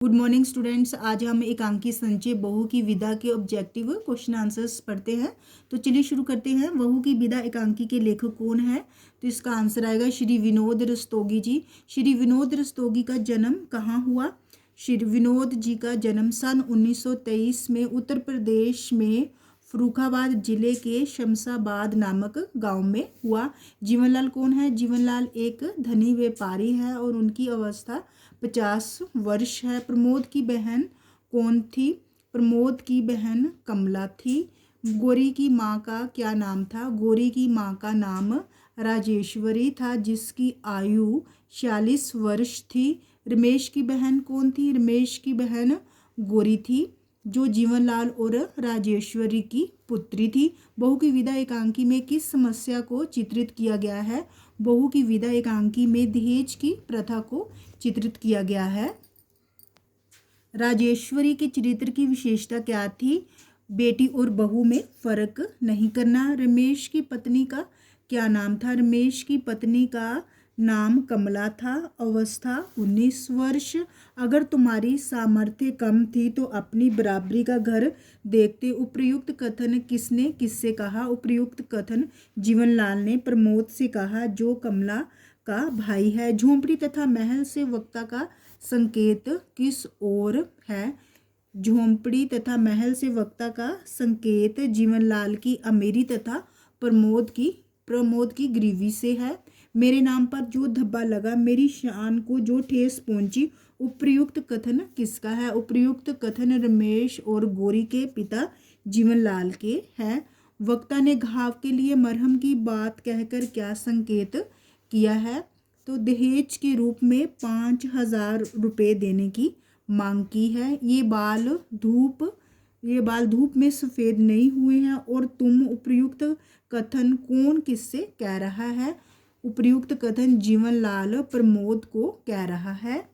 Good morning students. आज हम एकांकी संचय बहू की विदा के ऑब्जेक्टिव क्वेश्चन आंसर्स पढ़ते हैं। तो चलिए शुरू करते हैं। बहू की विदा एकांकी के लेखक कौन है? तो इसका आंसर आएगा श्री विनोद रस्तोगी जी। श्री विनोद रस्तोगी का जन्म कहाँ हुआ? श्री विनोद जी का जन्म सन 1923 में उत्तर प्रदेश में फर्रुखाबाद जिले के शमशाबाद नामक गांव में हुआ। जीवनलाल कौन है? जीवनलाल एक धनी व्यापारी है और उनकी अवस्था 50 वर्ष है। प्रमोद की बहन कौन थी? प्रमोद की बहन कमला थी। गौरी की माँ का क्या नाम था? गौरी की माँ का नाम राजेश्वरी था, जिसकी आयु 46 वर्ष थी। रमेश की बहन कौन थी? रमेश की बहन गौरी थी, जो जीवनलाल और राजेश्वरी की पुत्री थी। बहू की विदा एकांकी में किस समस्या को चित्रित किया गया है? बहू की विदा एकांकी में दहेज की प्रथा को चित्रित किया गया है। राजेश्वरी के चरित्र की विशेषता क्या थी? बेटी और बहू में फर्क नहीं करना। रमेश की पत्नी का क्या नाम था? रमेश की पत्नी का नाम कमला था। अवस्था 19 वर्ष। अगर तुम्हारी सामर्थ्य कम थी तो अपनी बराबरी का घर देखते। उपर्युक्त कथन किसने किससे कहा? उपर्युक्त कथन जीवनलाल ने प्रमोद से कहा, जो कमला का भाई है। झोंपड़ी तथा महल से वक्ता का संकेत किस ओर है? झोंपड़ी तथा महल से वक्ता का संकेत जीवनलाल की अमीरी तथा प्रमोद की गरीबी से है। मेरे नाम पर जो धब्बा लगा, मेरी शान को जो ठेस पहुंची, उपर्युक्त कथन किसका है? उपर्युक्त कथन रमेश और गौरी के पिता जीवनलाल के है। वक्ता ने घाव के लिए मरहम की बात कहकर क्या संकेत किया है? तो दहेज के रूप में 5,000 रुपये देने की मांग की है। ये बाल धूप में सफ़ेद नहीं हुए हैं। और तुम उपर्युक्त कथन कौन किससे कह रहा है? उपर्युक्त कथन जीवनलाल प्रमोद को कह रहा है।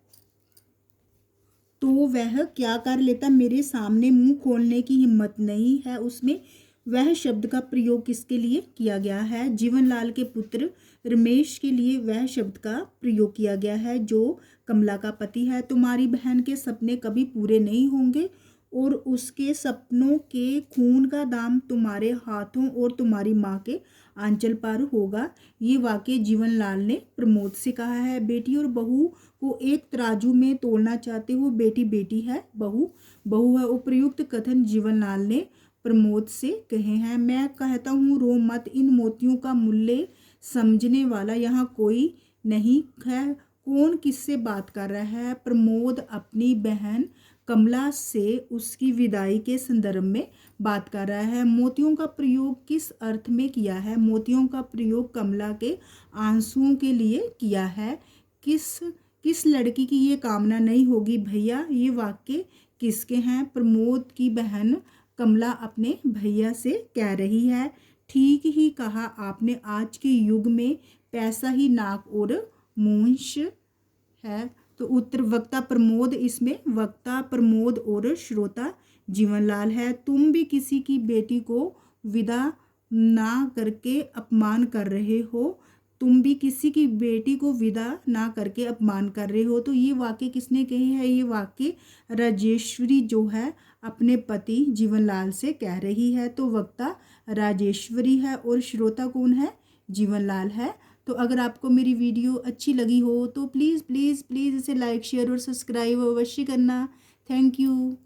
तो वह क्या कर लेता? मेरे सामने मुंह खोलने की हिम्मत नहीं है उसमें। वह शब्द का प्रयोग किसके लिए किया गया है? जीवनलाल के पुत्र रमेश के लिए वह शब्द का प्रयोग किया गया है, जो कमला का पति है। तुम्हारी बहन के सपने कभी पूरे नहीं होंगे और उसके सपनों के खून का दाम तुम्हारे हाथों और तुम्हारी माँ के आंचल पर होगा। ये वाक्य जीवनलाल ने प्रमोद से कहा है। बेटी और बहू को एक तराजू में तोलना चाहते हो। बेटी बेटी है, बहू बहू है। उपर्युक्त कथन जीवनलाल ने प्रमोद से कहे हैं। मैं कहता हूँ रो मत, इन मोतियों का मूल्य समझने वाला यहाँ कोई नहीं है। कौन किससे बात कर रहा है? प्रमोद अपनी बहन कमला से उसकी विदाई के संदर्भ में बात कर रहा है। मोतियों का प्रयोग किस अर्थ में किया है? मोतियों का प्रयोग कमला के आंसुओं के लिए किया है। किस लड़की की ये कामना नहीं होगी भैया? ये वाक्य किसके हैं? प्रमोद की बहन कमला अपने भैया से कह रही है। ठीक ही कहा आपने, आज के युग में पैसा ही नाक और मूंछ है। तो उत्तर वक्ता प्रमोद, इसमें वक्ता प्रमोद और श्रोता जीवनलाल है। तुम भी किसी की बेटी को विदा ना करके अपमान कर रहे हो। तुम भी किसी की बेटी को विदा ना करके अपमान कर रहे हो। तो ये वाक्य किसने कहे हैं? ये वाक्य राजेश्वरी जो है अपने पति जीवनलाल से कह रही है। तो वक्ता राजेश्वरी है और श्रोता कौन है? जीवनलाल है। तो अगर आपको मेरी वीडियो अच्छी लगी हो तो प्लीज़ प्लीज़ प्लीज़ इसे लाइक शेयर और सब्सक्राइब अवश्य करना। Thank you.